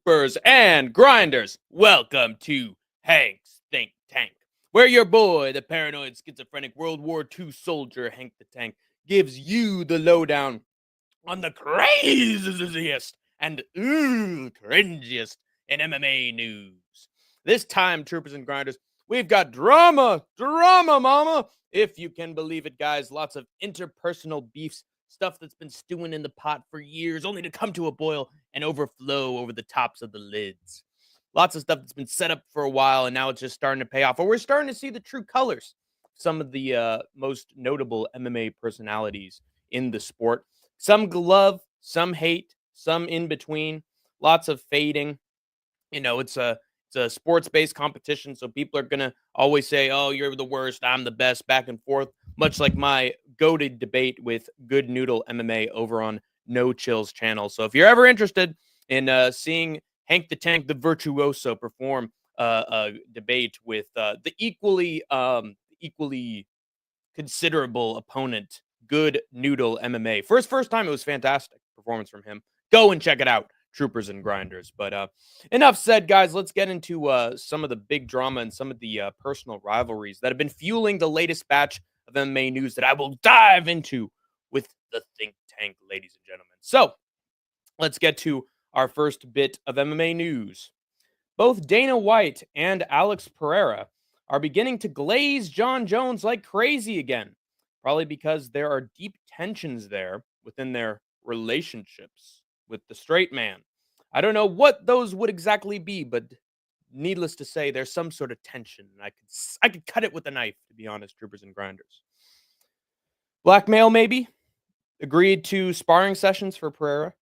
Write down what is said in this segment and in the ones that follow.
troopers and grinders. Welcome to Hank's Think Tank, where your boy, the paranoid schizophrenic World War II soldier Hank the Tank, gives you the lowdown on the craziest and cringiest in MMA news. This time, troopers and grinders, we've got drama, mama. If you can believe it, guys, lots of interpersonal beefs, stuff that's been stewing in the pot for years, only to come to a boil and overflow over the tops of the lids. Lots of stuff that's been set up for a while, and now it's just starting to pay off. Or we're starting to see the true colors. Some of the most notable MMA personalities in the sport. Some love, some hate, some in between. Lots of fading. You know, it's a sports-based competition, so people are gonna always say, "Oh, you're the worst, I'm the best," back and forth. Much like my goated debate with Good Noodle MMA over on No Chill's channel. So if you're ever interested in seeing Hank the Tank the Virtuoso perform a debate with the equally considerable opponent, Good Noodle MMA. For his first time, it was fantastic performance from him. Go and check it out, troopers and grinders. But enough said, guys. Let's get into some of the big drama and some of the personal rivalries that have been fueling the latest batch of MMA news that I will dive into with the Think Tank, ladies and gentlemen. So let's get to our first bit of MMA news. Both Dana White and Alex Pereira are beginning to glaze Jon Jones like crazy again, probably because there are deep tensions there within their relationships with the straight man. I don't know what those would exactly be, but needless to say, there's some sort of tension, and I could cut it with a knife, to be honest, troopers and grinders. Blackmail, maybe? Agreed to sparring sessions for Pereira?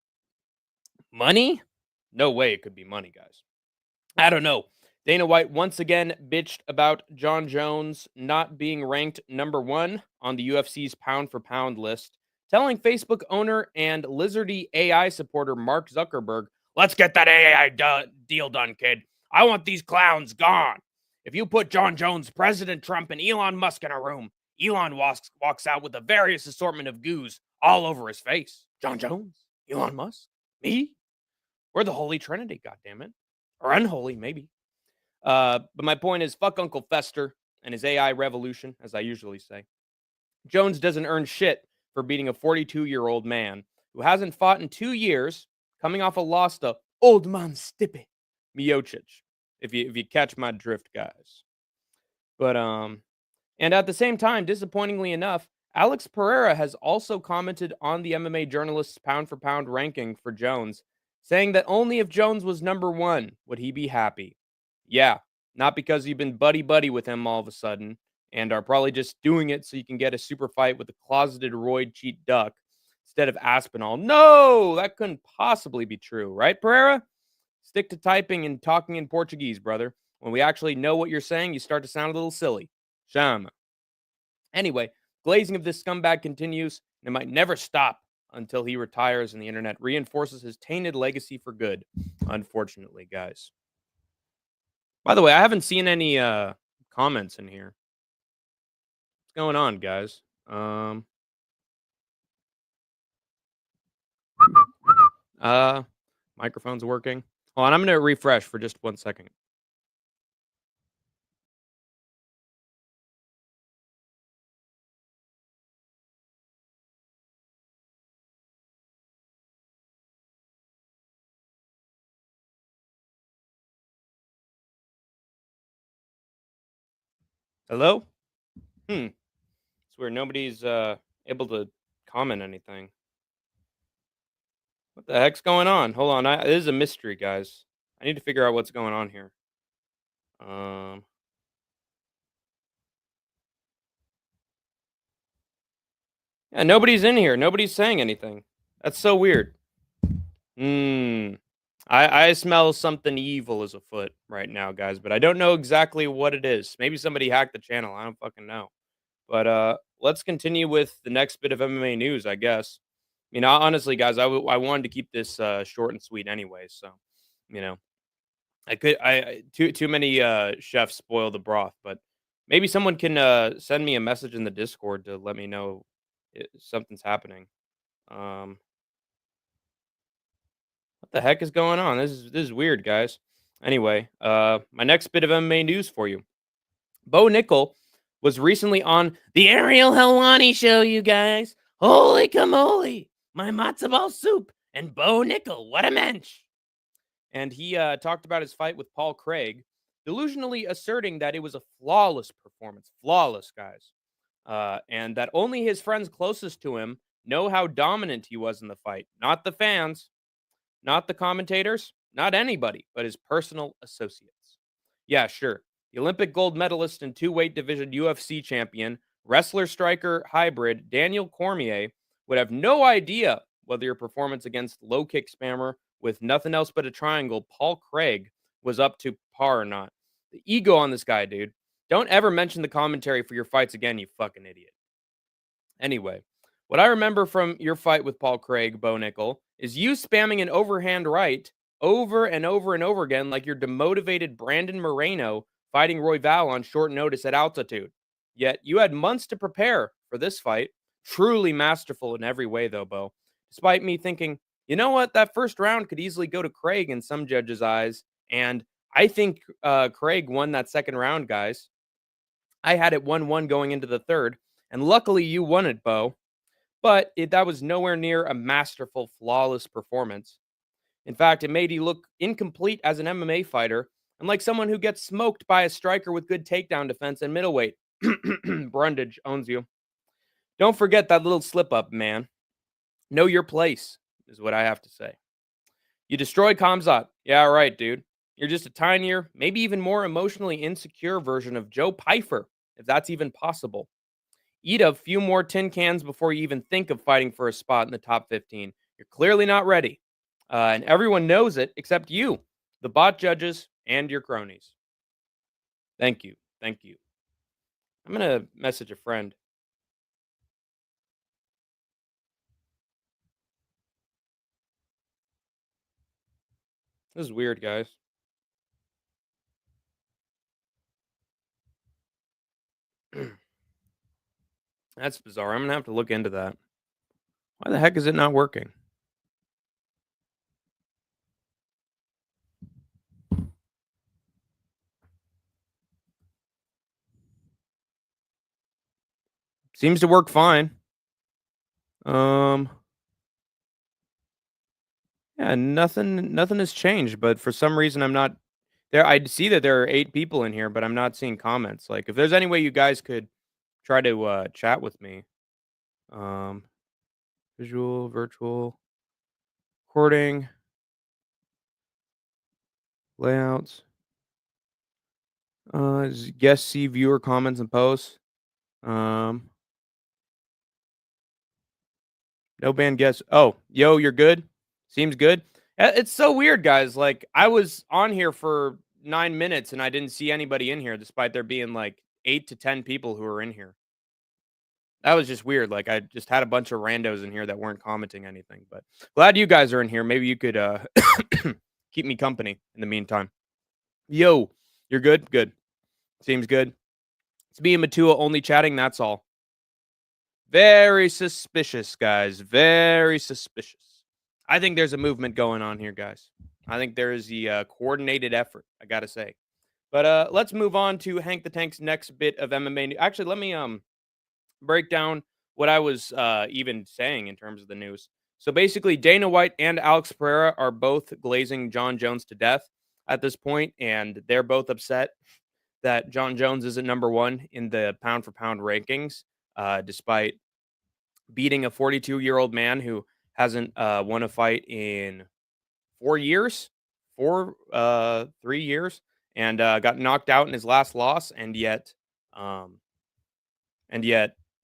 Money? No way it could be money, guys. I don't know. Dana White once again bitched about Jon Jones not being ranked number 1 on the UFC's pound-for-pound list, telling Facebook owner and Lizardy AI supporter Mark Zuckerberg, "Let's get that AI deal done, kid. I want these clowns gone. If you put Jon Jones, President Trump, and Elon Musk in a room, Elon walks out with a various assortment of goos all over his face. Jon Jones? Elon Musk? Me? We're the Holy Trinity, goddammit. Or unholy, maybe." But my point is, fuck Uncle Fester and his AI revolution, as I usually say. Jones doesn't earn shit for beating a 42-year-old man who hasn't fought in 2 years, coming off a loss to Old Man Stipe Miocic, if you catch my drift, guys. But and at the same time, disappointingly enough, Alex Pereira has also commented on the MMA journalist's pound-for-pound ranking for Jones, saying that only if Jones was number 1 would he be happy. Yeah, not because you've been buddy-buddy with him all of a sudden and are probably just doing it so you can get a super fight with a closeted roid cheat duck instead of Aspinall. No, that couldn't possibly be true, right, Pereira? Stick to typing and talking in Portuguese, brother. When we actually know what you're saying, you start to sound a little silly. Shama. Anyway, glazing of this scumbag continues, and it might never stop until he retires and the internet reinforces his tainted legacy for good, unfortunately, guys. By the way, I haven't seen any comments in here. What's going on, guys? Microphone's working. Hold on, I'm gonna refresh for just 1 second. Hello? It's weird. Nobody's able to comment anything. What the heck's going on? Hold on. It is a mystery, guys. I need to figure out what's going on here. Yeah, nobody's in here. Nobody's saying anything. That's so weird. I smell something evil is afoot right now, guys, but I don't know exactly what it is. Maybe somebody hacked the channel. I don't fucking know. But let's continue with the next bit of MMA news, I guess. You know, honestly, guys, I wanted to keep this short and sweet anyway, so you know, too many chefs spoil the broth, but maybe someone can send me a message in the Discord to let me know something's happening. What the heck is going on? This is weird, guys. Anyway, my next bit of MMA news for you. Bo Nickal was recently on the Ariel Helwani show, you guys. Holy camole, my matzo ball soup, and Bo Nickal, what a mensch. And he talked about his fight with Paul Craig, delusionally asserting that it was a flawless performance. Flawless, guys. And that only his friends closest to him know how dominant he was in the fight. Not the fans, not the commentators, not anybody, but his personal associates. Yeah, sure. The Olympic gold medalist and two-weight division UFC champion, wrestler striker hybrid Daniel Cormier would have no idea whether your performance against low kick spammer with nothing else but a triangle, Paul Craig, was up to par or not. The ego on this guy, dude. Don't ever mention the commentary for your fights again, you fucking idiot. Anyway, what I remember from your fight with Paul Craig, Bo Nickal, is you spamming an overhand right over and over and over again like you're demotivated Brandon Moreno fighting Royval on short notice at altitude. Yet you had months to prepare for this fight. Truly masterful in every way, though, Bo. Despite me thinking, you know what, that first round could easily go to Craig in some judges' eyes. And I think Craig won that second round, guys. I had it 1-1 going into the third. And luckily you won it, Bo. But that was nowhere near a masterful, flawless performance. In fact, it made you look incomplete as an MMA fighter and like someone who gets smoked by a striker with good takedown defense and middleweight. Brundage owns you. Don't forget that little slip up, man. Know your place, is what I have to say. You destroy Kamzat. Yeah, right, dude. You're just a tinier, maybe even more emotionally insecure version of Joe Pyfer, if that's even possible. Eat a few more tin cans before you even think of fighting for a spot in the top 15. You're clearly not ready. And everyone knows it except you, the bot judges, and your cronies. Thank you. Thank you. I'm going to message a friend. This is weird, guys. That's bizarre. I'm going to have to look into that. Why the heck is it not working? Seems to work fine. Yeah, nothing has changed, but for some reason I'm not there. I see that there are 8 people in here, but I'm not seeing comments. Like if there's any way you guys could try to chat with me. Um visual, virtual, recording, layouts, guest see viewer comments and posts. Um no band guests. Oh, yo, you're good? Seems good. It's so weird, guys. Like I was on here for 9 minutes and I didn't see anybody in here despite there being like 8 to 10 people who are in here. That was just weird. Like I just had a bunch of randos in here that weren't commenting anything, but glad you guys are in here. Maybe you could keep me company in the meantime. Yo, you're good? Good. Seems good. It's me and Matua only chatting, that's all. Very suspicious, guys. Very suspicious. I think there's a movement going on here, guys. I think there is the coordinated effort, I got to say. But let's move on to Hank the Tank's next bit of MMA. Actually, let me break down what I was even saying in terms of the news. So basically, Dana White and Alex Pereira are both glazing Jon Jones to death at this point, and they're both upset that Jon Jones isn't number 1 in the pound for pound rankings, despite beating a 42-year-old man who hasn't won a fight in 4 years, 3 years, and got knocked out in his last loss, and yet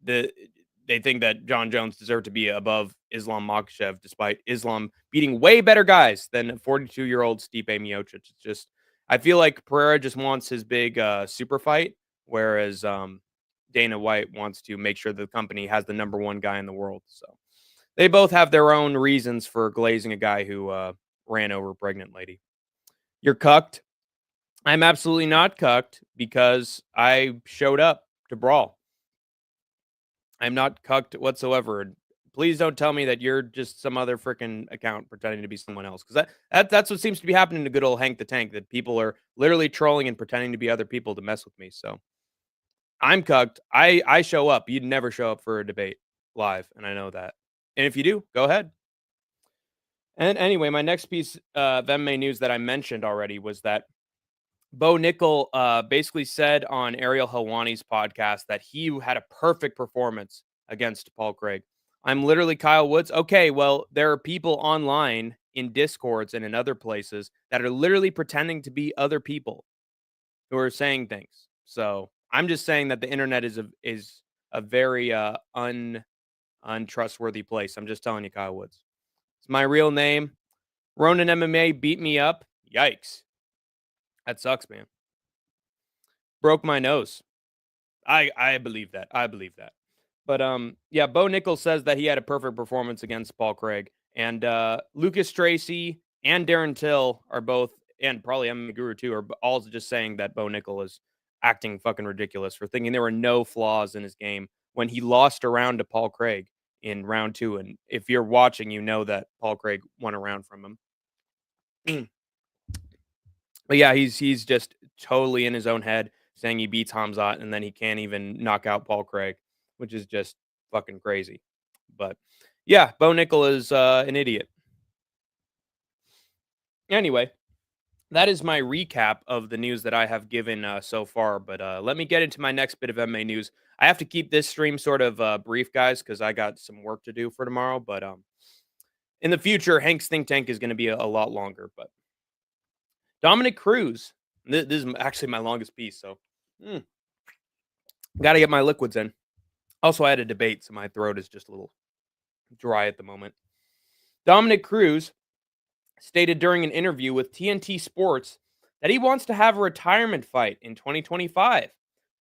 they think that Jon Jones deserved to be above Islam Makhachev, despite Islam beating way better guys than 42-year-old Stipe Miocic. It's just, I feel like Pereira just wants his big super fight, whereas Dana White wants to make sure the company has the number 1 guy in the world. So they both have their own reasons for glazing a guy who ran over a pregnant lady. You're cucked. I'm absolutely not cucked because I showed up to brawl. I'm not cucked whatsoever. please don't tell me that you're just some other freaking account pretending to be someone else, because that's what seems to be happening to good old Hank the Tank, that people are literally trolling and pretending to be other people to mess with me. So I'm cucked. I show up. You'd never show up for a debate live, and I know that. And if you do, go ahead. And anyway, my next piece of MMA news that I mentioned already was that Bo Nickal basically said on Ariel Helwani's podcast that he had a perfect performance against Paul Craig. I'm literally Kyle Woods. Okay, well, there are people online in Discords and in other places that are literally pretending to be other people who are saying things. So I'm just saying that the internet is a very untrustworthy place. I'm just telling you, Kyle Woods. It's my real name. Ronin MMA beat me up. Yikes. That sucks, man. Broke my nose. I believe that. I believe that. But yeah, Bo Nickal says that he had a perfect performance against Paul Craig. And Lucas Tracy and Darren Till are both, and probably MMA Guru too, are all just saying that Bo Nickal is acting fucking ridiculous for thinking there were no flaws in his game when he lost a round to Paul Craig in round 2. And if you're watching, you know that Paul Craig won a round from him. But yeah, he's just totally in his own head, saying he beats Hamzat and then he can't even knock out Paul Craig, which is just fucking crazy. But yeah, Bo Nickal is an idiot. Anyway, that is my recap of the news that I have given so far. But let me get into my next bit of MMA news. I have to keep this stream sort of brief, guys, because I got some work to do for tomorrow. But in the future, Hank's Think Tank is going to be a lot longer. But Dominick Cruz, this is actually my longest piece, so got to get my liquids in. Also, I had a debate, so my throat is just a little dry at the moment. Dominick Cruz stated during an interview with TNT Sports that he wants to have a retirement fight in 2025,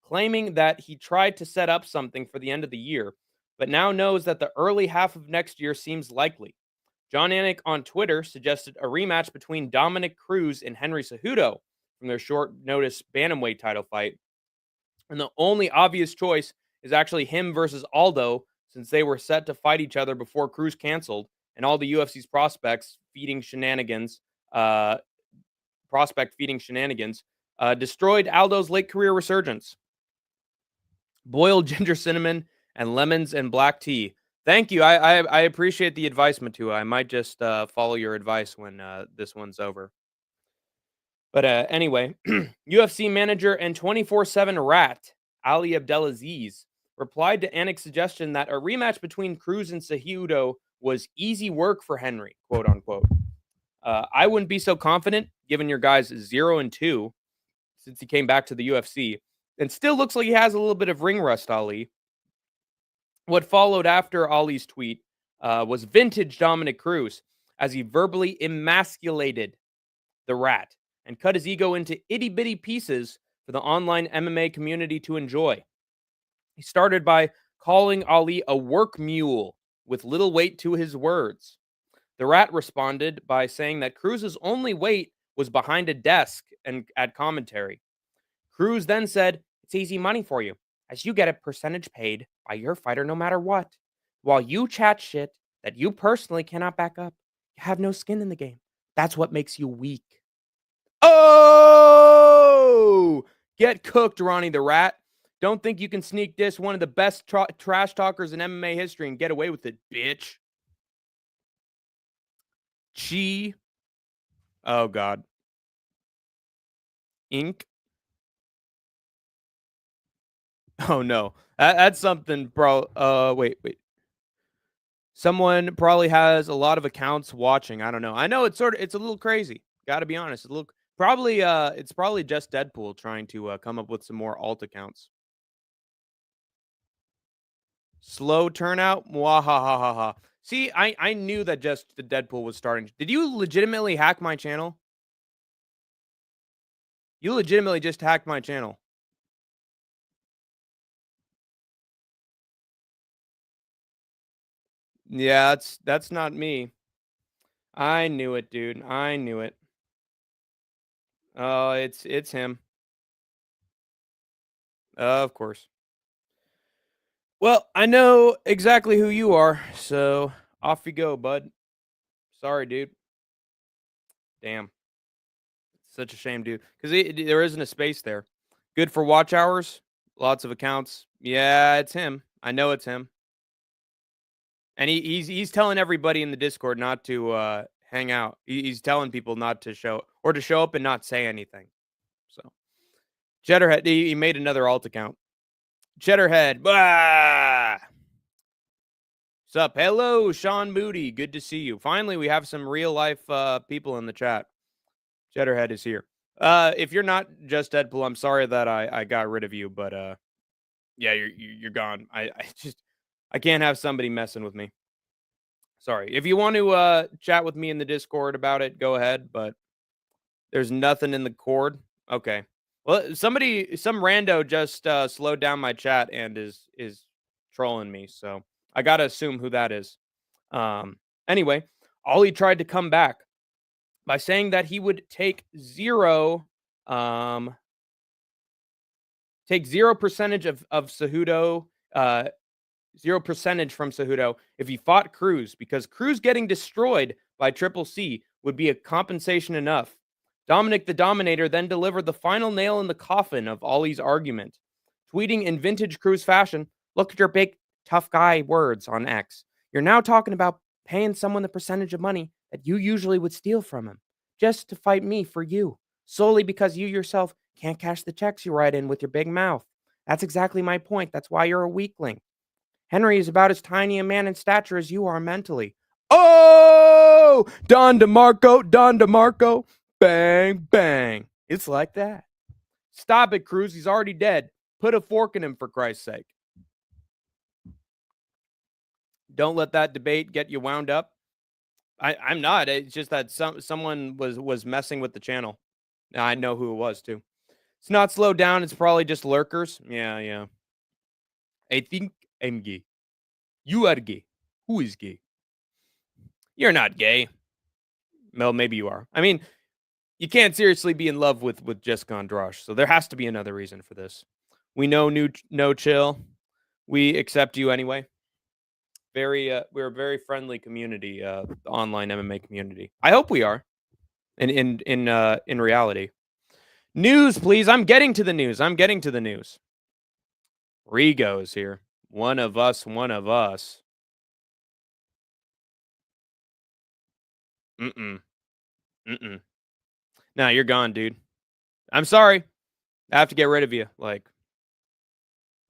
claiming that he tried to set up something for the end of the year, but now knows that the early half of next year seems likely. Jon Anik on Twitter suggested a rematch between Dominick Cruz and Henry Cejudo from their short notice bantamweight title fight. And the only obvious choice is actually him versus Aldo, since they were set to fight each other before Cruz canceled, and all the UFC's prospect feeding shenanigans destroyed Aldo's late career resurgence. Boiled ginger cinnamon and lemons and black tea. Thank you. I appreciate the advice, Matua. I might just follow your advice when this one's over. But anyway, UFC manager and 24/7 rat Ali Abdelaziz replied to Anik's suggestion that a rematch between Cruz and Cejudo was easy work for Henry, quote unquote. I wouldn't be so confident, given your guy's 0-2 since he came back to the UFC, and still looks like he has a little bit of ring rust, Ali. What followed after Ali's tweet was vintage Dominick Cruz, as he verbally emasculated the rat and cut his ego into itty-bitty pieces for the online MMA community to enjoy. He started by calling Ali a work mule with little weight to his words. The rat responded by saying that Cruz's only weight was behind a desk and at commentary. Cruz then said, "It's easy money for you, as you get a percentage paid by your fighter no matter what. While you chat shit that you personally cannot back up, you have no skin in the game. That's what makes you weak." Oh! Get cooked, Ronnie the Rat. Don't think you can sneak diss one of the best trash talkers in MMA history and get away with it, bitch. Chi. Oh, God. Ink. Oh, no. That's something, bro. Wait. Someone probably has a lot of accounts watching. I don't know. I know it's a little crazy. Gotta be honest. It's probably just Deadpool trying to come up with some more alt accounts. Slow turnout. Mwahahaha. See, I knew that just the Deadpool was starting. Did you legitimately hack my channel? You legitimately just hacked my channel. Yeah, that's not me. I knew it, dude. I knew it. Oh, it's him. Of course. Well, I know exactly who you are, so off you go, bud. Sorry, dude. Damn. Such a shame, dude. Because there isn't a space there. Good for watch hours. Lots of accounts. Yeah, it's him. I know it's him. And he's telling everybody in the Discord not to hang out. He's telling people not to show or to show up and not say anything. So Cheddarhead, he made another alt account. Cheddarhead. Bah! Sup? Hello, Sean Moody. Good to see you. Finally, we have some real life people in the chat. Cheddarhead is here. If you're not just Deadpool, I'm sorry that I got rid of you, but yeah, you're gone. I can't have somebody messing with me. Sorry. If you want to chat with me in the Discord about it, go ahead, but there's nothing in the cord. Okay. Well, some rando just slowed down my chat and is trolling me, so I got to assume who that is. Anyway, Ollie tried to come back by saying that he would take zero percentage of Cejudo, 0% from Cejudo if he fought Cruz, because Cruz getting destroyed by Triple C would be a compensation enough. Dominick the Dominator then delivered the final nail in the coffin of Ollie's argument, tweeting in vintage Cruz fashion, "Look at your big tough guy words on X. You're now talking about paying someone the percentage of money that you usually would steal from him, just to fight me for you, solely because you yourself can't cash the checks you write in with your big mouth. That's exactly my point. That's why you're a weakling. Henry is about as tiny a man in stature as you are mentally." Oh, Don DeMarco, bang, bang. It's like that. Stop it, Cruz. He's already dead. Put a fork in him, for Christ's sake. Don't let that debate get you wound up. I'm not. It's just that someone was messing with the channel. I know who it was, too. It's not slowed down. It's probably just lurkers. Yeah. I think I'm gay. You are gay. Who is gay? You're not gay. Well, maybe you are. I mean, you can't seriously be in love with Jessica Andrade, so there has to be another reason for this. We know no chill. We accept you anyway. We're a very friendly community, online MMA community. I hope we are. In reality. News, please. I'm getting to the news. Rigo is here. One of us. Mm-mm. Nah, you're gone, dude. I'm sorry. I have to get rid of you. Like,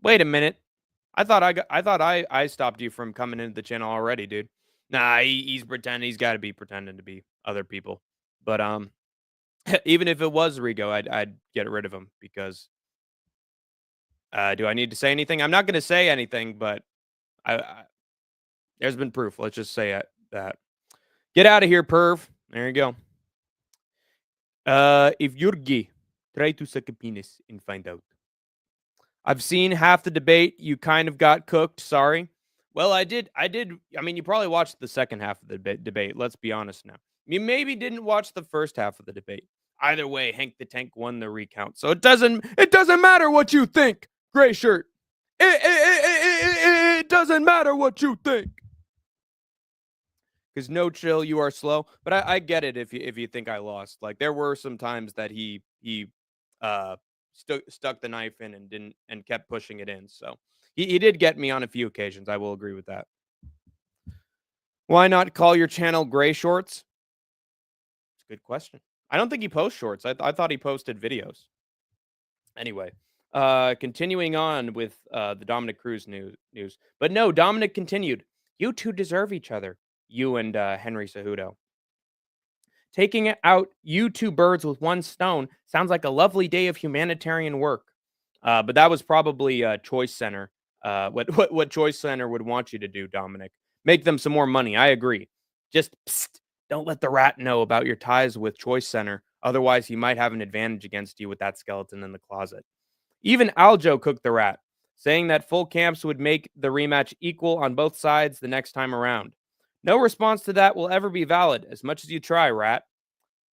wait a minute. I thought I stopped you from coming into the channel already, dude. Nah, he's pretending. He's got to be pretending to be other people. But even if it was Rigo, I'd get rid of him because do I need to say anything? I'm not going to say anything, but I there's been proof. Let's just say it, that. Get out of here, perv. There you go. If you're gay, try to suck a penis and find out. I've seen half the debate. You kind of got cooked. Sorry. Well, I did. I mean, you probably watched the second half of the debate. Let's be honest now. You maybe didn't watch the first half of the debate. Either way, Hank the Tank won the recount. So it doesn't matter what you think, gray shirt. It doesn't matter what you think. Because no chill, you are slow. But I get it if you think I lost. Like, there were some times that he stuck the knife in and kept pushing it in. So he did get me on a few occasions. I will agree with that. Why not call your channel Gray Shorts? It's a good question. I don't think he posts shorts. I thought he posted videos. Anyway, continuing on with the Dominick Cruz news. But no, Dominick continued. You two deserve each other. You and Henry Cejudo. Taking out you two birds with one stone sounds like a lovely day of humanitarian work. But that was probably Choice Center. What Choice Center would want you to do, Dominick. Make them some more money. I agree. Just don't let the rat know about your ties with Choice Center. Otherwise, he might have an advantage against you with that skeleton in the closet. Even Aljo cooked the rat, saying that full camps would make the rematch equal on both sides the next time around. No response to that will ever be valid, as much as you try, rat.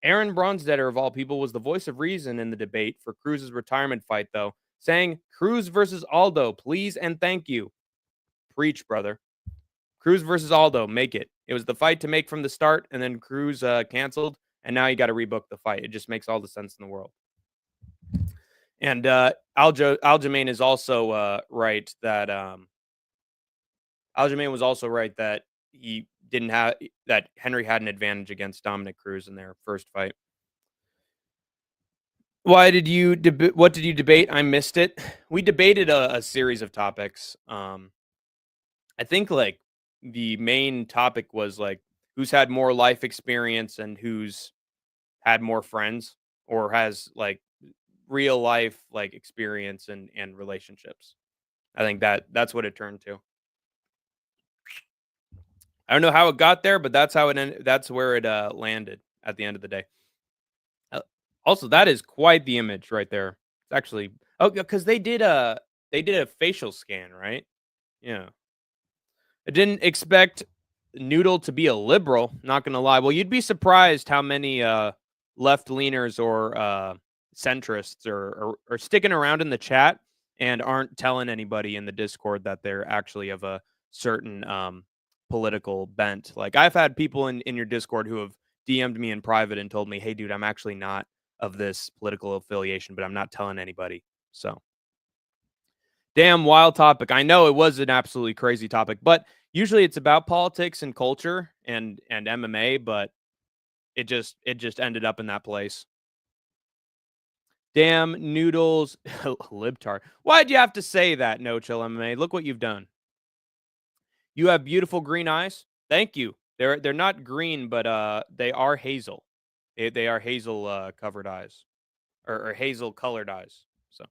Aaron Bronstetter, of all people, was the voice of reason in the debate for Cruz's retirement fight, though, saying, Cruz versus Aldo, please and thank you. Preach, brother. Cruz versus Aldo, make it. It was the fight to make from the start, and then Cruz canceled, and now you got to rebook the fight. It just makes all the sense in the world. And Aljamain is also right that Aljamain was also right that he didn't have that Henry had an advantage against Dominick Cruz in their first fight. What did you debate? I missed it. We debated a series of topics. I think like the main topic was like who's had more life experience and who's had more friends or has like real life like experience and relationships. I think that's what it turned to. I don't know how it got there, but that's how it ended. That's where it landed at the end of the day. Also, that is quite the image right there. It's actually because they did a facial scan, right? Yeah. I didn't expect Noodle to be a liberal, not gonna lie. Well, you'd be surprised how many left leaners or centrists are sticking around in the chat and aren't telling anybody in the Discord that they're actually of a certain political bent. Like I've had people in your Discord who have DM'd me in private and told me, "Hey, dude, I'm actually not of this political affiliation, but I'm not telling anybody." So, damn wild topic. I know it was an absolutely crazy topic, but usually it's about politics and culture and MMA, but it just ended up in that place. Damn noodles, libtard. Why'd you have to say that? No chill MMA. Look what you've done. You have beautiful green eyes. Thank you. They're not green, but they are hazel. They are hazel covered eyes, or hazel colored eyes. So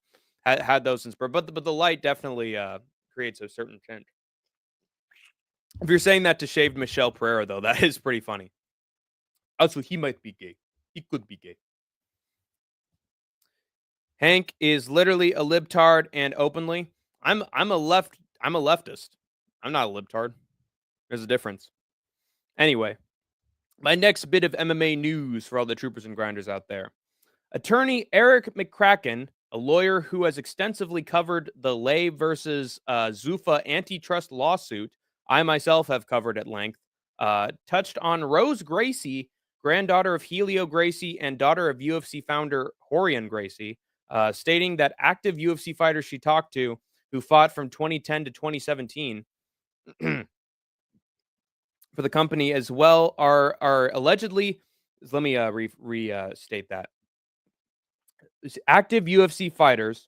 had those since birth, but the light definitely creates a certain tint. If you're saying that to shaved Michelle Pereira, though, that is pretty funny. Also, he might be gay. He could be gay. Hank is literally a libtard and openly. I'm a leftist. I'm not a libtard. There's a difference. Anyway, my next bit of MMA news for all the troopers and grinders out there. Attorney Eric McCracken, a lawyer who has extensively covered the Le versus Zuffa antitrust lawsuit, I myself have covered at length, touched on Rose Gracie, granddaughter of Helio Gracie and daughter of UFC founder Horian Gracie, stating that active UFC fighters she talked to who fought from 2010 to 2017 for the company as well are allegedly, let me restate that. Active UFC fighters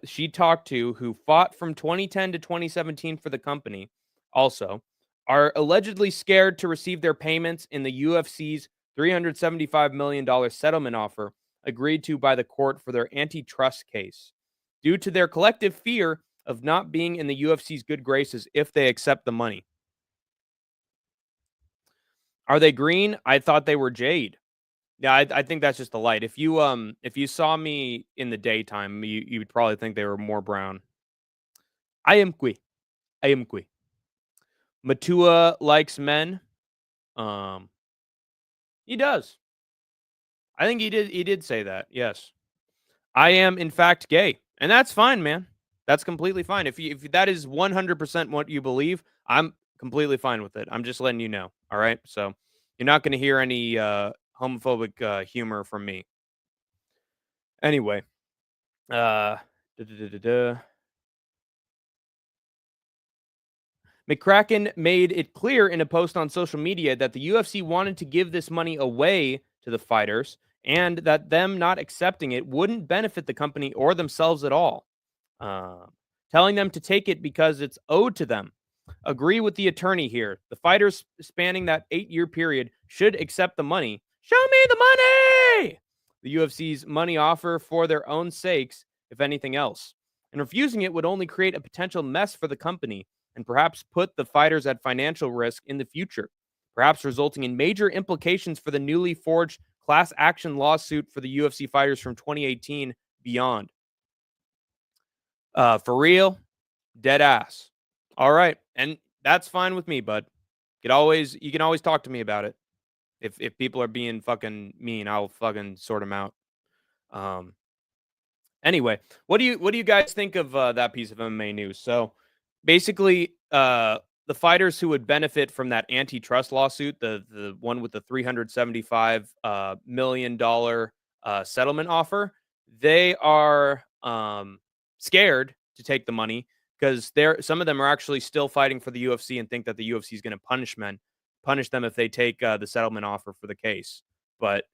she talked to who fought from 2010 to 2017 for the company also are allegedly scared to receive their payments in the UFC's $375 million settlement offer agreed to by the court for their antitrust case due to their collective fear of not being in the UFC's good graces if they accept the money. Are they green? I thought they were jade. Yeah, I think that's just the light. If you saw me in the daytime, you would probably think they were more brown. I am qui. Matua likes men. He does. I think he did say that. Yes. I am in fact gay. And that's fine, man. That's completely fine. If that is 100% what you believe, I'm completely fine with it. I'm just letting you know. All right? So, you're not going to hear any homophobic humor from me. Anyway, McCracken made it clear in a post on social media that the UFC wanted to give this money away to the fighters and that them not accepting it wouldn't benefit the company or themselves at all. Telling them to take it because it's owed to them. Agree with the attorney here. The fighters spanning that 8-year period should accept the money. Show me the money! The UFC's money offer for their own sakes, if anything else. And refusing it would only create a potential mess for the company and perhaps put the fighters at financial risk in the future, perhaps resulting in major implications for the newly forged class action lawsuit for the UFC fighters from 2018 beyond. For real, dead ass. All right, and that's fine with me, bud. You can always talk to me about it. If people are being fucking mean, I'll fucking sort them out. Anyway, what do you guys think of that piece of MMA news? So basically, the fighters who would benefit from that antitrust lawsuit, the one with the $375 million settlement offer, they are scared to take the money because some of them are actually still fighting for the UFC and think that the UFC is going to punish them if they take the settlement offer for the case. But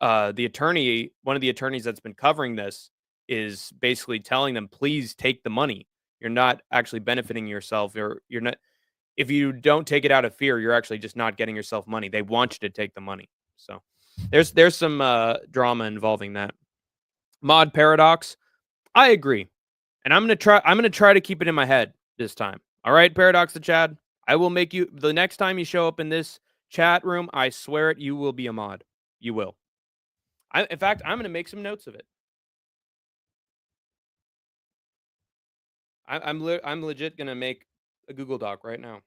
the attorney, one of the attorneys that's been covering this, is basically telling them, please take the money. You're not actually benefiting yourself. You're not. If you don't take it out of fear, you're actually just not getting yourself money. They want you to take the money. So there's some drama involving that. Mod Paradox, I agree, and I'm gonna try to keep it in my head this time. All right, Paradox the Chad, I will make you the next time you show up in this chat room. I swear it, you will be a mod. You will. In fact, I'm gonna make some notes of it. I'm legit gonna make a Google Doc right now.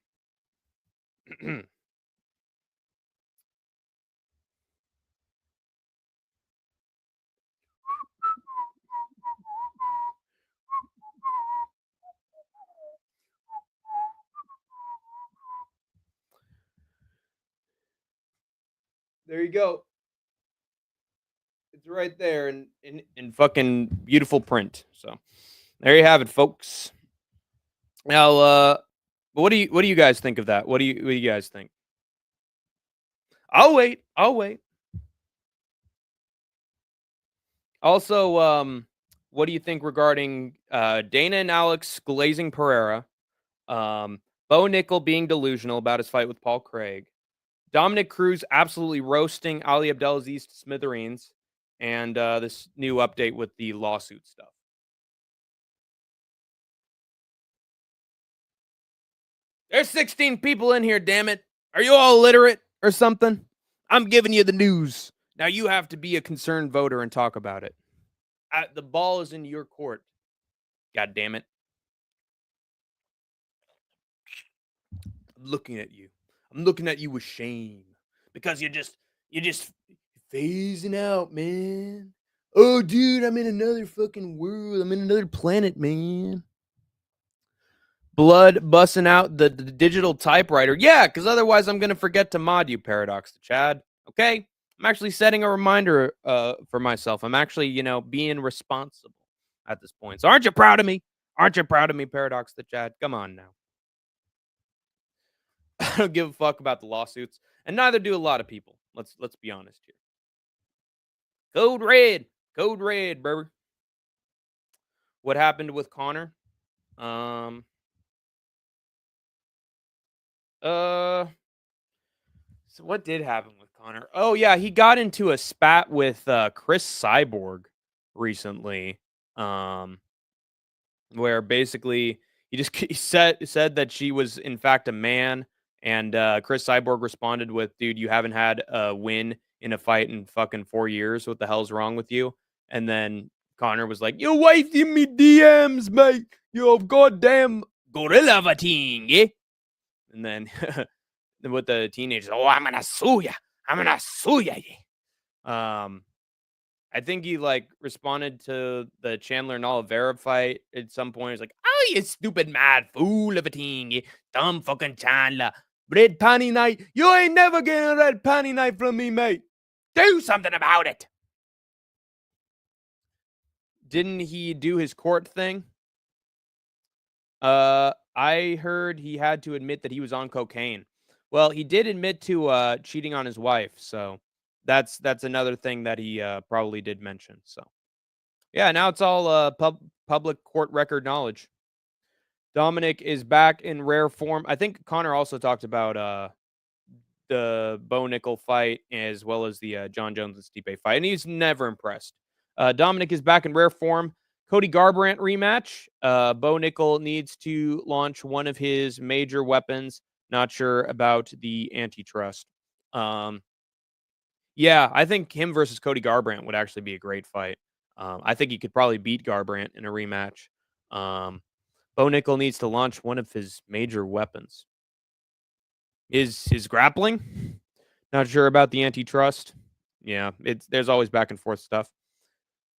There you go. It's right there in fucking beautiful print. So there you have it, folks. Now, what do you guys think of that? What do you guys think? I'll wait. Also, what do you think regarding Dana and Alex glazing Pereira? Bo Nickal being delusional about his fight with Paul Craig. Dominick Cruz absolutely roasting Ali Abdelaziz to smithereens. And this new update with the lawsuit stuff. There's 16 people in here, damn it. Are you all illiterate or something? I'm giving you the news. Now you have to be a concerned voter and talk about it. The ball is in your court. God damn it. I'm looking at you. I'm looking at you with shame. Because you're just phasing out, man. Oh, dude, I'm in another fucking world. I'm in another planet, man. Blood busting out the digital typewriter. Yeah, because otherwise I'm going to forget to mod you, Paradox the Chad. Okay? I'm actually setting a reminder for myself. I'm actually, being responsible at this point. So aren't you proud of me? Aren't you proud of me, Paradox the Chad? Come on now. I don't give a fuck about the lawsuits, and neither do a lot of people. Let's be honest here. Code red, baby. What happened with Connor? So what did happen with Connor? Oh yeah, he got into a spat with Chris Cyborg recently, where basically he said that she was in fact a man, and Chris Cyborg responded with, "Dude, you haven't had a win in a fight in fucking 4 years. What the hell's wrong with you?" And then Connor was like, "You're wasting me DMs, mate. You're goddamn gorilla of a thing, yeah." And then with the teenagers, "Oh, I'm gonna sue ya. I'm gonna sue ya." I think he responded to the Chandler and Oliveira fight at some point. He's like, "Oh, you stupid mad fool of a thing, you dumb fucking Chandler. Red panty night. You ain't never getting a red panty night from me, mate. Do something about it." Didn't he do his court thing? I heard he had to admit that he was on cocaine. Well, he did admit to cheating on his wife, so that's another thing that he probably did mention. So yeah, now it's all public court record knowledge. Dominic is back in rare form. I think Connor also talked about the Bo Nickal fight as well as the Jon Jones and Stipe fight, and he's never impressed. Dominic is back in rare form. Cody Garbrandt rematch. Bo Nickal needs to launch one of his major weapons. Not sure about the antitrust. Yeah, I think him versus Cody Garbrandt would actually be a great fight. I think he could probably beat Garbrandt in a rematch. Bo Nickal needs to launch one of his major weapons. Is his grappling? Not sure about the antitrust. Yeah, there's always back and forth stuff.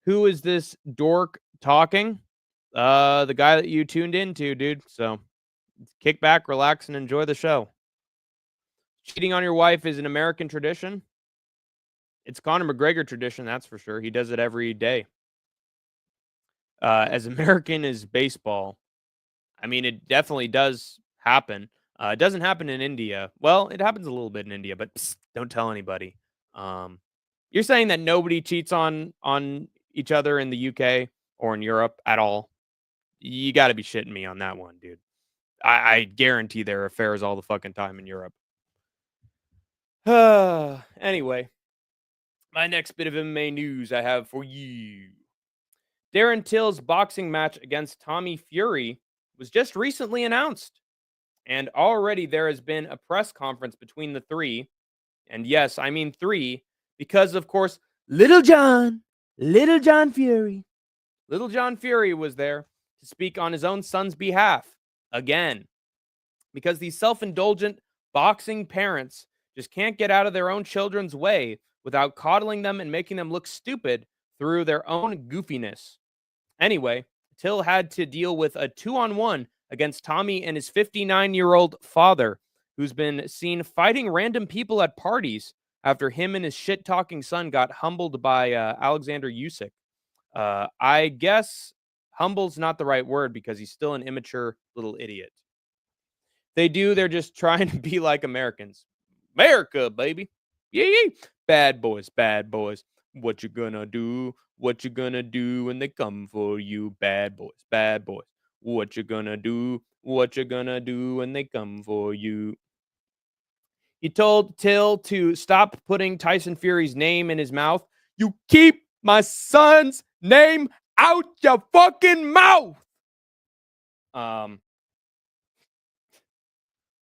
Who is this dork talking? The guy that you tuned into, dude. So kick back, relax, and enjoy the show. Cheating on your wife is an American tradition. It's Conor McGregor tradition, that's for sure. He does it every day. As American as baseball, I mean, it definitely does happen. It doesn't happen in India. Well, it happens a little bit in India, but don't tell anybody. Um, you're saying that nobody cheats on each other in the UK or in Europe at all? You got to be shitting me on that one, dude. I guarantee there are affairs all the fucking time in Europe. Anyway, my next bit of MMA news I have for you. Darren Till's boxing match against Tommy Fury was just recently announced. And already there has been a press conference between the three. And yes, I mean three, because of course, Little John Fury. Little John Fury was there to speak on his own son's behalf again. Because these self indulgent boxing parents just can't get out of their own children's way without coddling them and making them look stupid through their own goofiness. Anyway, Till had to deal with a 2-on-1 against Tommy and his 59-year-old father, who's been seen fighting random people at parties after him and his shit-talking son got humbled by Alexander Usyk. I guess humble's not the right word because he's still an immature little idiot. They're just trying to be like Americans. America, baby. Yee. Bad boys, bad boys. What you gonna do? What you gonna do when they come for you? Bad boys, bad boys. What you gonna do? What you gonna do when they come for you? He told Till to stop putting Tyson Fury's name in his mouth. You keep my son's name out your fucking mouth.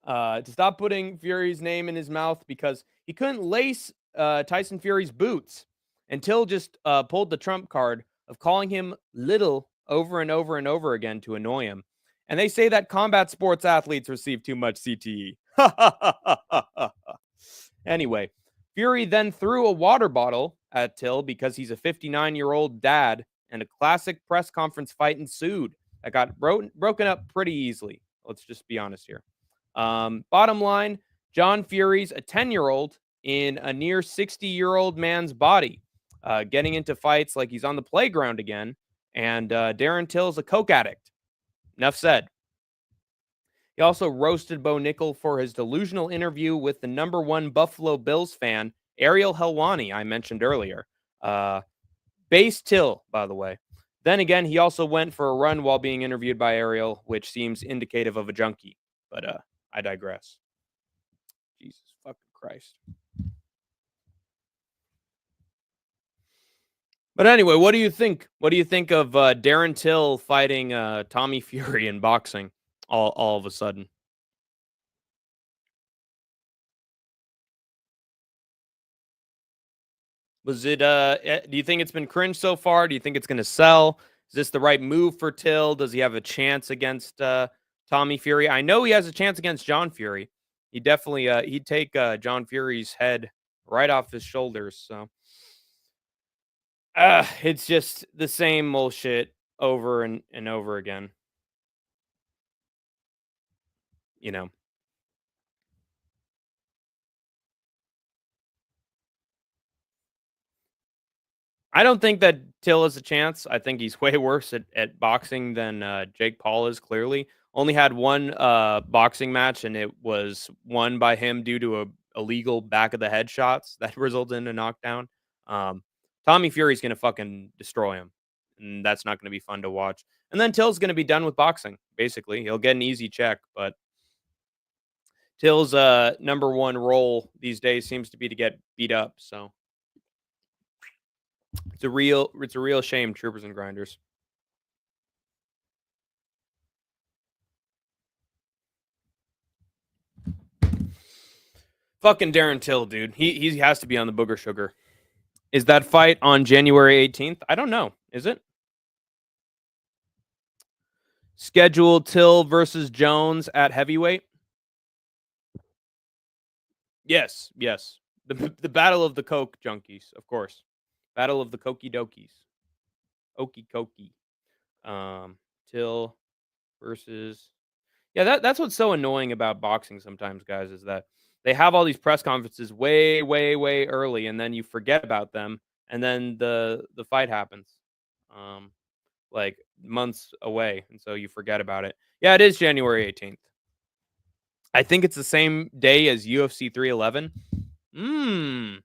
To stop putting Fury's name in his mouth because he couldn't lace Tyson Fury's boots until just pulled the trump card of calling him little over and over and over again to annoy him. And they say that combat sports athletes receive too much CTE. Anyway, Fury then threw a water bottle at Till because he's a 59-year-old dad, and a classic press conference fight ensued that got broken up pretty easily. Let's just be honest here. Bottom line, John Fury's a 10-year-old in a near 60-year-old man's body, getting into fights like he's on the playground again, and Darren Till's a coke addict. Enough said. He also roasted Bo Nickal for his delusional interview with the #1 Buffalo Bills fan, Ariel Helwani, I mentioned earlier. Base Till, by the way. Then again, he also went for a run while being interviewed by Ariel, which seems indicative of a junkie. But I digress. Jesus fucking Christ. But anyway, what do you think? What do you think of Darren Till fighting Tommy Fury in boxing all of a sudden? Was it do you think it's been cringe so far? Do you think it's going to sell? Is this the right move for Till? Does he have a chance against Tommy Fury? I know he has a chance against John Fury. He definitely he'd take John Fury's head right off his shoulders, so it's just the same bullshit over and over again. You know. I don't think that Till has a chance. I think he's way worse at boxing than Jake Paul is, clearly. Only had one boxing match, and it was won by him due to a illegal back of the head shots that resulted in a knockdown. Tommy Fury's going to fucking destroy him, and that's not going to be fun to watch. And then Till's going to be done with boxing, basically. He'll get an easy check, but Till's #1 role these days seems to be to get beat up, so it's a real shame, troopers and grinders. Fucking Darren Till, dude. He has to be on the booger sugar. Is that fight on January 18th? I don't know. Is it? Scheduled Till versus Jones at heavyweight? Yes, yes. The battle of the coke junkies, of course. Battle of the Koki Dokies. Okie Koki. Till versus Yeah, that's what's so annoying about boxing sometimes, guys, is that they have all these press conferences way, way, way early, and then you forget about them, and then the fight happens, um, like months away, and so you forget about it. Yeah, it is January 18th. I think it's the same day as UFC 311. Hmm.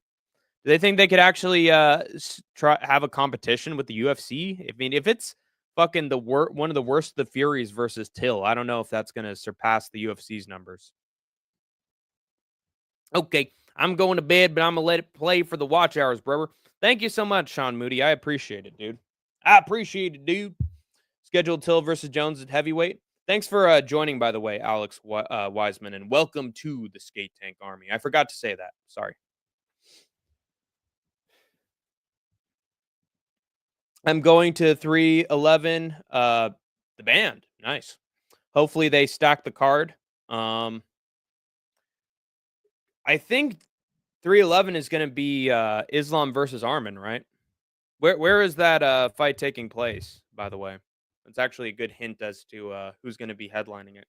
Do they think they could actually try have a competition with the UFC? I mean, if it's fucking one of the worst of the Furies versus Till, I don't know if that's gonna surpass the UFC's numbers. Okay, I'm going to bed, but I'm gonna let it play for the watch hours, brother. Thank you so much, Sean Moody. I appreciate it, dude. I appreciate it, dude. Scheduled Till versus Jones at heavyweight. Thanks for joining, by the way, Alex Wiseman, and welcome to the Skate Tank Army. I forgot to say that. Sorry. I'm going to 311. The band, nice. Hopefully they stack the card. I think 311 is going to be Islam versus Armin, right? Where is that fight taking place? By the way, it's actually a good hint as to who's going to be headlining it.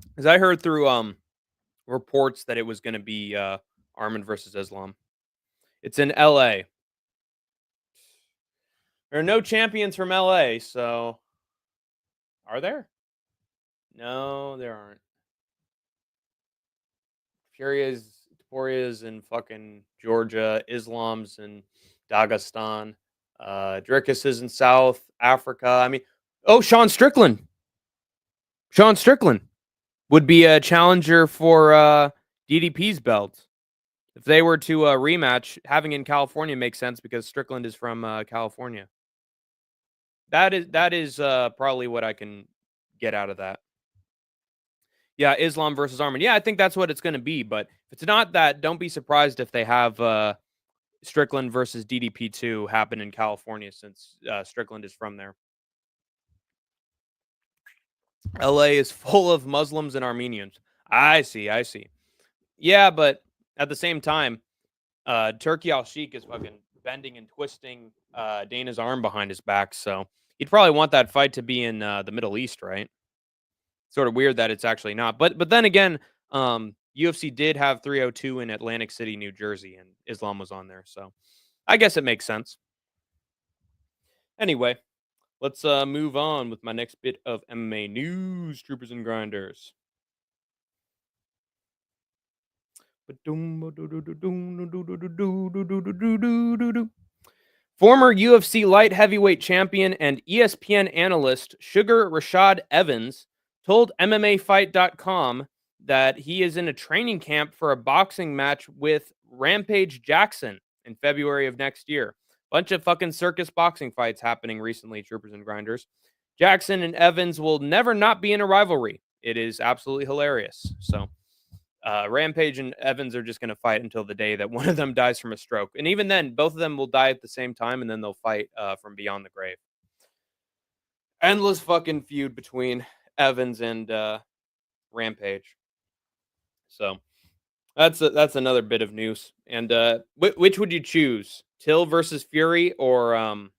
Because I heard through reports that it was going to be Armin versus Islam. It's in L.A. There are no champions from L.A., so are there? No, there aren't. Toporia's in fucking Georgia. Islam's in Dagestan. Drickus is in South Africa. I mean, oh, Sean Strickland. Sean Strickland would be a challenger for DDP's belt. If they were to rematch, having in California makes sense because Strickland is from California. That is probably what I can get out of that. Yeah, Islam versus Armin. Yeah, I think that's what it's going to be. But if it's not that, don't be surprised if they have Strickland versus DDP2 happen in California, since Strickland is from there. LA is full of Muslims and Armenians. I see. I see. Yeah, but at the same time, Turkey Al Sheikh is fucking bending and twisting Dana's arm behind his back. So he'd probably want that fight to be in the Middle East, right? Sort of weird that it's actually not. But then again, UFC did have 302 in Atlantic City, New Jersey, and Islam was on there. So I guess it makes sense. Anyway, let's move on with my next bit of MMA news, troopers and grinders. Former UFC light heavyweight champion and ESPN analyst Sugar Rashad Evans told MMAfight.com that he is in a training camp for a boxing match with Rampage Jackson in February of next year. Bunch of fucking circus boxing fights happening recently, troopers and grinders. Jackson and Evans will never not be in a rivalry. It is absolutely hilarious. So Rampage and Evans are just going to fight until the day that one of them dies from a stroke. And even then, both of them will die at the same time, and then they'll fight from beyond the grave. Endless fucking feud between Evans and Rampage. So that's another bit of news. And which would you choose? Till versus Fury or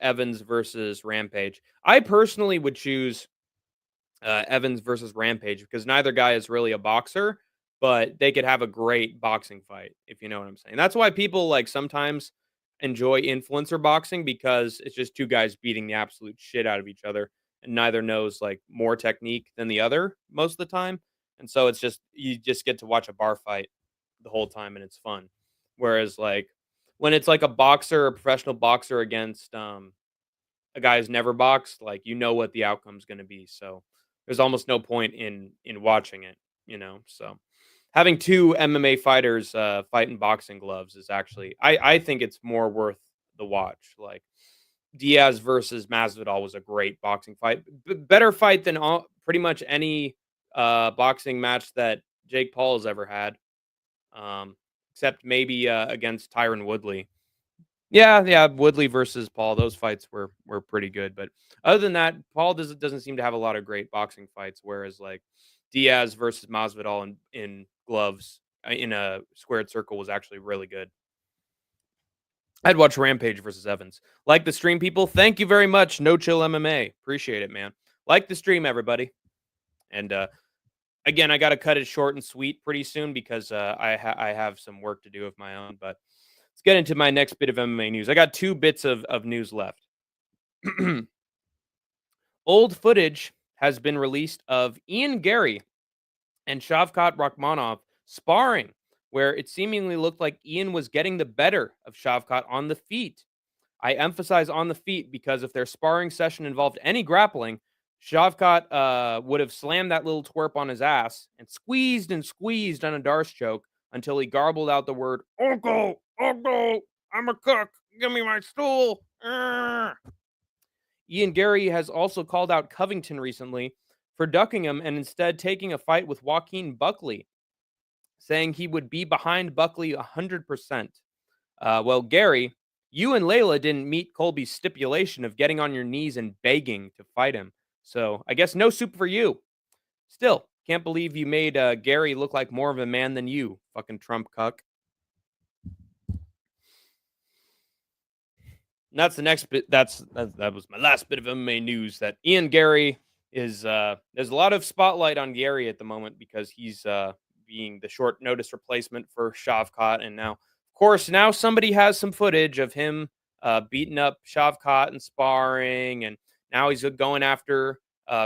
Evans versus Rampage? I personally would choose Evans versus Rampage because neither guy is really a boxer, but they could have a great boxing fight, if you know what I'm saying. That's why people like sometimes enjoy influencer boxing, because it's just two guys beating the absolute shit out of each other, and neither knows like more technique than the other most of the time. And so it's just you just get to watch a bar fight the whole time and it's fun. Whereas like when it's like a boxer, a professional boxer against a guy who's never boxed, like you know what the outcome's going to be. So there's almost no point in watching it, you know. So having two MMA fighters fight in boxing gloves is actually I think it's more worth the watch. Like Diaz versus Masvidal was a great boxing fight, better fight than pretty much any boxing match that Jake Paul has ever had, except maybe against Tyron Woodley. Yeah, Woodley versus Paul. Those fights were pretty good, but other than that, Paul doesn't seem to have a lot of great boxing fights. Whereas like Diaz versus Masvidal in gloves in a squared circle was actually really good. I'd watch Rampage versus Evans. Like the stream, people. Thank you very much. No Chill MMA. Appreciate it, man. Like the stream, everybody. And again, I got to cut it short and sweet pretty soon because I have some work to do of my own. But let's get into my next bit of MMA news. I got 2 bits of news left. Old footage has been released of Ian Gary and Shavkat Rakhmonov sparring, where it seemingly looked like Ian was getting the better of Shavkat on the feet. I emphasize on the feet because if their sparring session involved any grappling, Shavkat would have slammed that little twerp on his ass and squeezed on a Darce choke until he garbled out the word, Uncle, Uncle, I'm a cook. Give me my stool. Arrgh. Ian Gary has also called out Covington recently for ducking him and instead taking a fight with Joaquin Buckley, saying he would be behind Buckley 100%. Well, Gary, you and Layla didn't meet Colby's stipulation of getting on your knees and begging to fight him. So I guess no soup for you. Still, can't believe you made Gary look like more of a man than you, fucking Trump cuck. And that's the next bit. That was my last bit of MMA news. That Ian Gary is there's a lot of spotlight on Gary at the moment because he's being the short notice replacement for Shavkat, and now, of course, now somebody has some footage of him beating up Shavkat and sparring, and now he's going after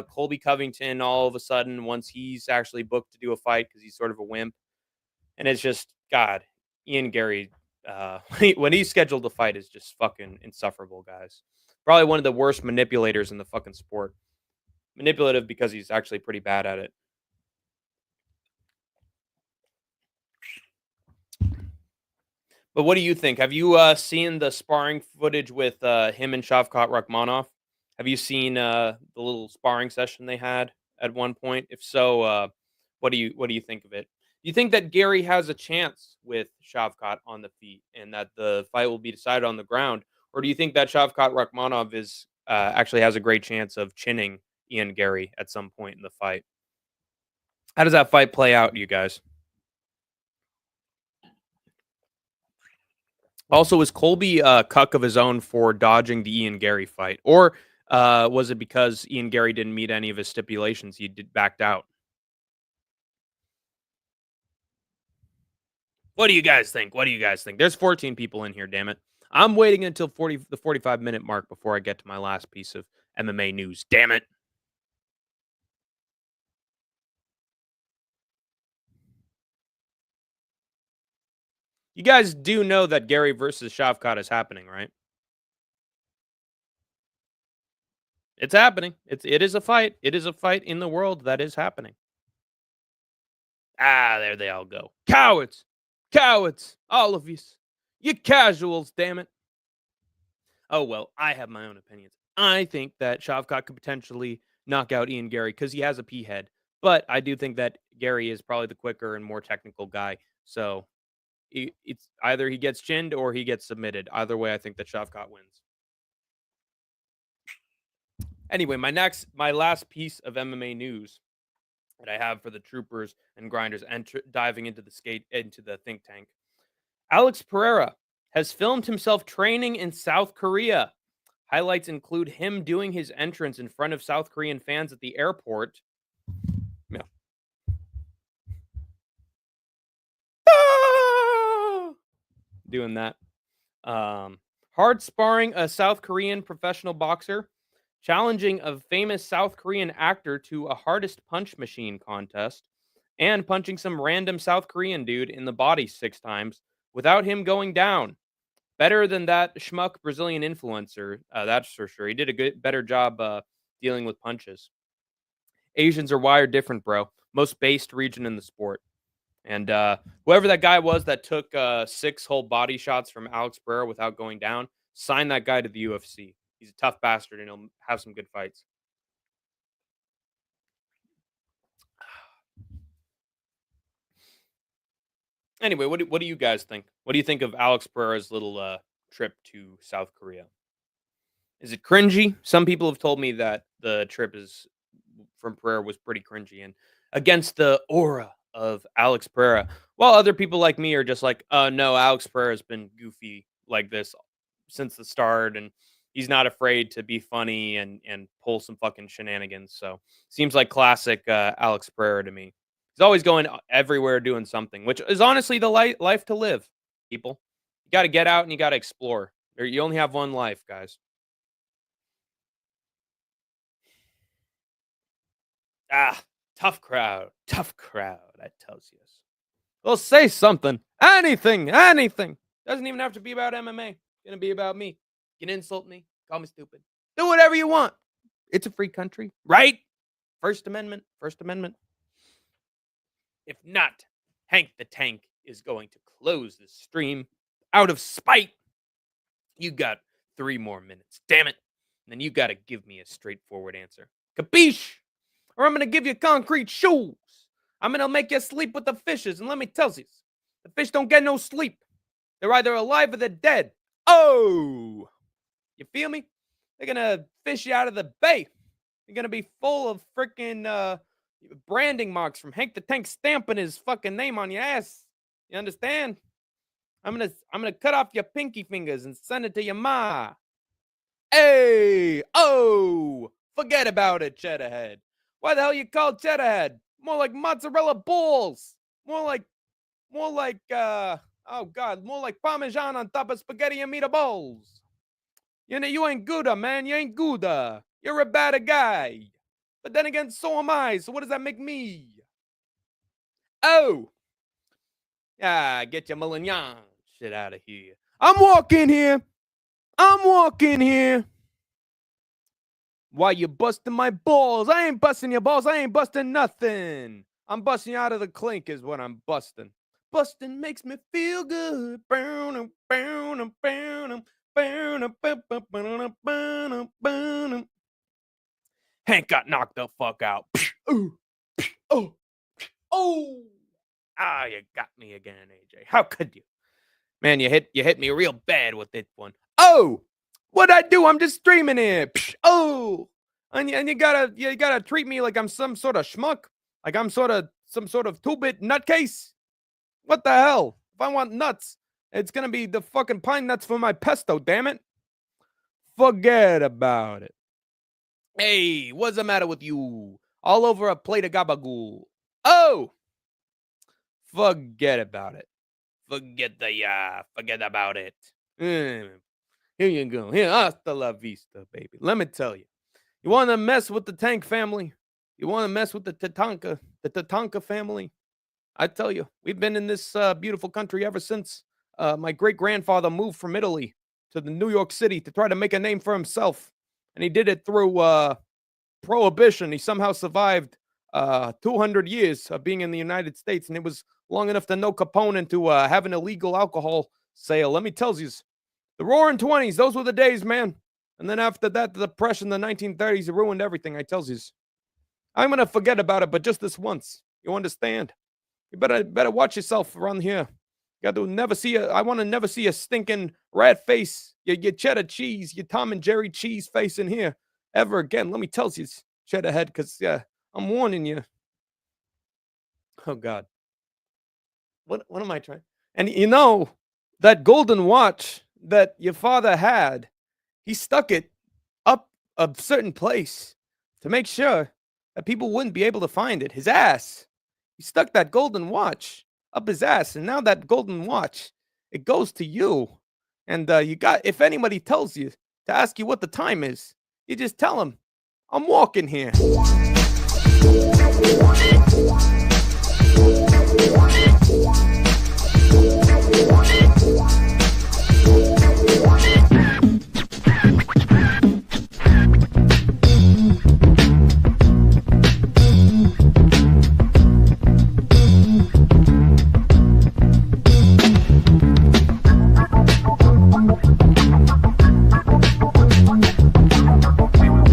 Colby Covington all of a sudden once he's actually booked to do a fight because he's sort of a wimp, and it's just God, Ian Gary. When he's scheduled to fight is just fucking insufferable, guys. Probably one of the worst manipulators in the fucking sport. Manipulative because he's actually pretty bad at it. But what do you think? Have you seen the sparring footage with him and Shavkat Rakhmonov? Have you seen the little sparring session they had at one point? If so, what do you think of it? Do you think that Gary has a chance with Shavkat on the feet and that the fight will be decided on the ground, or do you think that Shavkat Rakhmonov is actually has a great chance of chinning Ian Gary at some point in the fight? How does that fight play out, you guys? Also, was Colby a cuck of his own for dodging the Ian Gary fight, or was it because Ian Gary didn't meet any of his stipulations? He backed out. What do you guys think? What do you guys think? There's 14 people in here, damn it. I'm waiting until the 45-minute mark before I get to my last piece of MMA news. Damn it. You guys do know that Gary versus Shavkat is happening, right? It's happening. It is a fight. It is a fight in the world that is happening. Ah, there they all go. Cowards. Cowards. All of you. You casuals, damn it. Oh, well, I have my own opinions. I think that Shavkat could potentially knock out Ian Gary because he has a pea head. But I do think that Gary is probably the quicker and more technical guy. So it's either he gets chinned or he gets submitted. Either way, I think that Shavkat wins. Anyway, my last piece of MMA news that I have for the troopers and grinders and diving into the think tank. Alex Pereira has filmed himself training in South Korea. Highlights include him doing his entrance in front of South Korean fans at the airport. Yeah. Doing that. Hard sparring a South Korean professional boxer, challenging a famous South Korean actor to a hardest punch machine contest, and punching some random South Korean dude in the body 6 times without him going down. Better than that schmuck Brazilian influencer, that's for sure. He did a better job dealing with punches. Asians are wired different, bro. Most based region in the sport. And whoever that guy was that took 6 whole body shots from Alex Pereira without going down, sign that guy to the UFC. He's a tough bastard and he'll have some good fights. Anyway, what do you guys think? What do you think of Alex Pereira's little trip to South Korea? Is it cringy? Some people have told me that the trip is from Pereira was pretty cringy and against the aura of Alex Pereira. While other people like me are just like, no, Alex Pereira has been goofy like this since the start, and he's not afraid to be funny and pull some fucking shenanigans. So seems like classic Alex Pereira to me. He's always going everywhere doing something, which is honestly the life to live, people. You got to get out and you got to explore. You only have one life, guys. Tough crowd, I tells you. Well, say something. Anything. Doesn't even have to be about MMA. It's gonna be about me. You can insult me, call me stupid. Do whatever you want. It's a free country, right? First Amendment. If not, Hank the Tank is going to close the stream out of spite. You got 3 more minutes. Damn it. And then you got to give me a straightforward answer. Capiche? Or I'm going to give you concrete shoes. I'm going to make you sleep with the fishes. And let me tell you, the fish don't get no sleep. They're either alive or they're dead. Oh! You feel me? They're going to fish you out of the bay. You're going to be full of freaking branding marks from Hank the Tank stamping his fucking name on your ass. You understand? I'm gonna cut off your pinky fingers and send it to your ma. Hey! Oh! Forget about it, Cheddarhead. Why the hell you call Cheddarhead? More like mozzarella balls. More like Parmesan on top of spaghetti and meatballs. You know, you ain't Gouda, man. You ain't Gouda. You're a bad guy. But then again, so am I. So what does that make me? Oh! Get your Malignan shit out of here. I'm walking here. Why you busting my balls? I ain't busting your balls. I ain't busting nothing. I'm busting you out of the clink is what I'm busting. Busting makes me feel good. Hank got knocked the fuck out. You got me again, AJ. How could you? Man, you hit me real bad with this one. Oh! What'd I do? I'm just streaming here. And you gotta treat me like I'm some sort of schmuck. Like I'm some sort of 2-bit nutcase. What the hell? If I want nuts, it's gonna be the fucking pine nuts for my pesto, damn it. Forget about it. Hey, what's the matter with you? All over a plate of gabagool. Oh! Forget about it. Forget about it. Here you go. Here, hasta la vista, baby. Let me tell you. You want to mess with the Tank family? You want to mess with the Tatanka family? I tell you, we've been in this beautiful country ever since my great-grandfather moved from Italy to the New York City to try to make a name for himself. And he did it through prohibition. He somehow survived 200 years of being in the United States, and it was long enough to no Capone into have an illegal alcohol sale. Let me tell you, the roaring 20s, those were the days, man. And then after that, the Depression, the 1930s, it ruined everything, I tells you. I'm going to forget about it, but just this once. You understand? You better watch yourself around here. You got to never see I want to never see a stinking rat face, your cheddar cheese, your Tom and Jerry cheese face in here ever again. Let me tell you, Cheddarhead, because I'm warning you. Oh, God. What am I trying? And you know, that golden watch that your father had, he stuck it up a certain place to make sure that people wouldn't be able to find it. His ass. He stuck that golden watch up his ass. And now that golden watch, it goes to you. And if anybody tells you to ask you what the time is, you just tell them, I'm walking here.